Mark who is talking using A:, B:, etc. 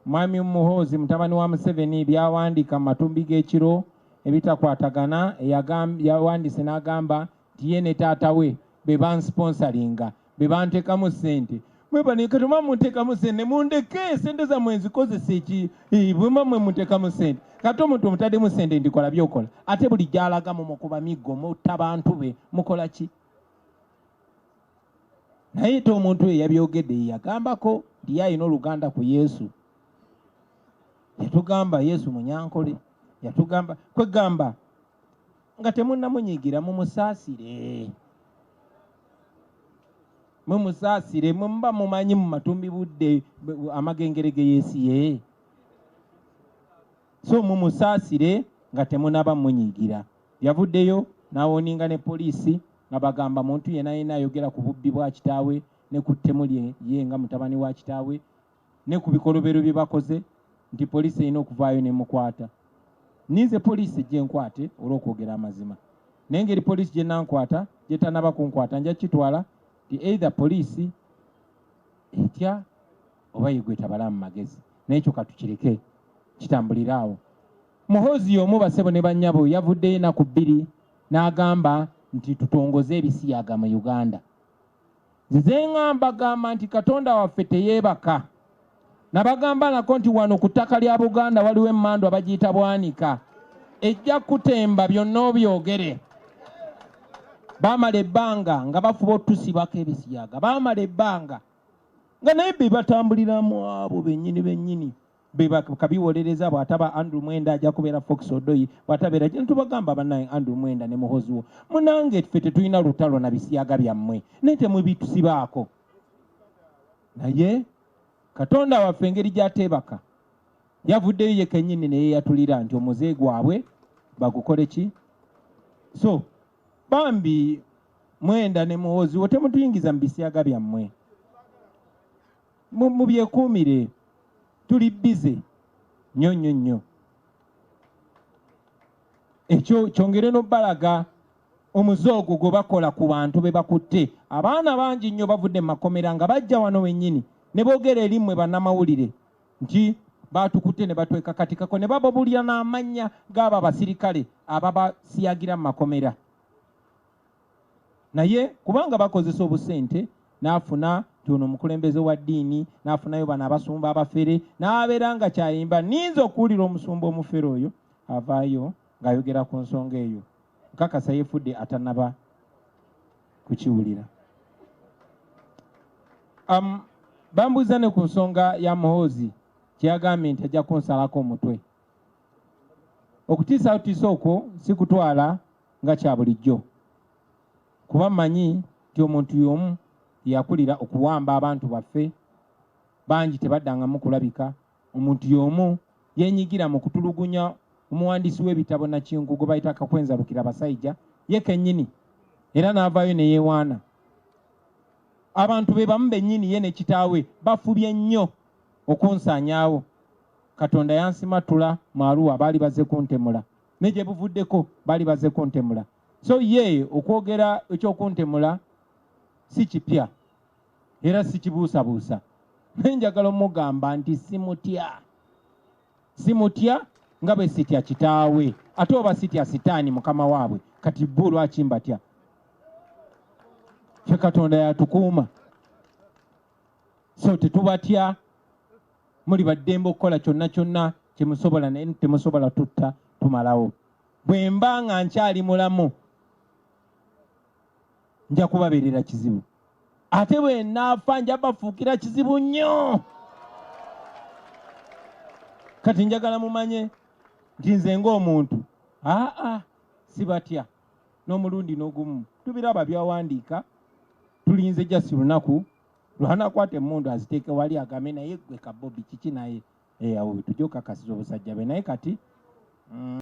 A: mwami Muhoozi mutabani wa Museveni byawandika mu matumbi g'ekiro ebitakwatagana yawandiise n'agamba nti ye ne taata we be bansponsoringa be banteekamu ssente mwebanika tuma munteekamu ssente mundeke ssente zammwe nzikozesa eki bwemwe munteekamu ssente kati omuntu omutaddemu ssente ndikola byokola ate buli gy'alaga mumukuba miggo mutta bantu be mukola ki naye te omuntu oyo yabyogedde yagambako nti ye alina oluganda ku Yesu yatugamba Yesu munyankole yatugamba kwegamba nga temunnamunyigira mumusaasire mumuba mumanyi mu matumbi budde amagengere ge yeesiye so mumusaasire nga temunaba munyigira yavuddeyo n'awoninga ne poliisi nga bagamba muntu yenna yenna ayogera ku bubbi bwa kitaawe ne ku ttemu lye ye nga mutabani wa kitaawe ne ku bikolobero bye bakoze nti poliisi erina okuvaayo nemukwata ninze poliisi gye nkwate olw'okwogera amazima naye ngeri poliisi gye nankwata gye tanaba kunkwata nja kitwala nti either poliisi etya oba ye gwetabala mu magezi n'ekyo katukireke kitambulira awo Muhoozi omu basebo ne bannyabo yavuddeyo ennaku 2 n'agamba nti tutongoze ebisiyaga mu Uganda nze ngamba nti Katonda waffe teyeebaka nabagamba nako nti wano ku ttaka lya Buganda waliwo emmando abagiyita Bwanika ejja kutemba byonna obyogere baamala ebbanga nga bafuba otusibako ebisiyaga baamala ebbanga nga naye be batambuliramu abo bennyini be bakabiwolereza bw'ataba Andrew Mwenda ajja kubeera Fox Odoyi bw'atabeera gye tubagamba bannaye Andrew Mwenda ne Muhoozi wo munange ffe tetulina lutalo na bisiyaga byammwe naye temubitusibaako naye Katonda waffe engeri gy'ateebaka yavuddeyo ye kennyini naye yatulira nti omuze gwabwe bagukole ki so bambi Mwenda ne Muhoozi wo temutuyingiza mu bisiyaga byammwe mubyekuumire tuli bize nnyo ekyo kyongere n'obbalaga omuze ogwo gwe bakola ku bantu be bakutte abaana bangi nnyo bavudde mu makomera nga bajja wano wennyini ne boogera erimmwe bannamawulire nti baatukutte ne batwekakatikako ne bababulira n'amannya g'abo abasirikale ababasiyagira mu makomera naye kubanga bakozesa obusente n'afuna ono omukulembeze wa ddiini n'afunayo bano abasumba abafere n'abeera nga kyayimba ninza okuwulira omusumba omufere oyo avaayo ng'ayogera ku nsonga eyo nkakasa yefudde atanaba kukiwulira bambuuza ne ku nsonga ya Muhoozi kyeyagambye nti ajja kunsalako omutwe okutiisaatiisa okwo si kutwala nga kya bulijjo kuba mmanyi nti omuntu y'omu yakulira okuwamba abantu baffe bangi tebaddangamu kulabika omuntu y'omu yenyigira mu kutulugunya omuwandiisi w'ebitabo Nakingu gwe bayita Kakwenza Lukira Basajja ye kennyini era n'avaayo ne yeewaana abantu be bamu bennyini ye ne kitaawe bafubye nnyo okunsaanyaawo Katonda yansimatula mu Arua baali bazze kuntemula ne gye buvuddeko baali bazze kuntemula so ye okwogera ekyokuntemula si kipya era si kibuusabuusa naye njagala omugamba nti simutya nga bwe sitya kitaawe ate oba sitya sitaani mukama waabwe kati bo lwaki mbatya ffe Katonda yatukuuma so tetubatya muli baddembe okukola kyonna kyemusobola naye temusobola tutta tumalawo bwe mba nga nkyali mulamu nja kubabeerera kizibu ate bwe naafa nja bafuukira kizibu nnyo kati njagala mumanye nti nze ng'omuntu sibatya n'omulundi n'ogumu tubiraba byawandiika tulinze jasi lunaku lwanakwata emmundu aziteeke wali agambe naye gwe Kabobi kiki naye awo tujja okukakasiza obusajja be naye kati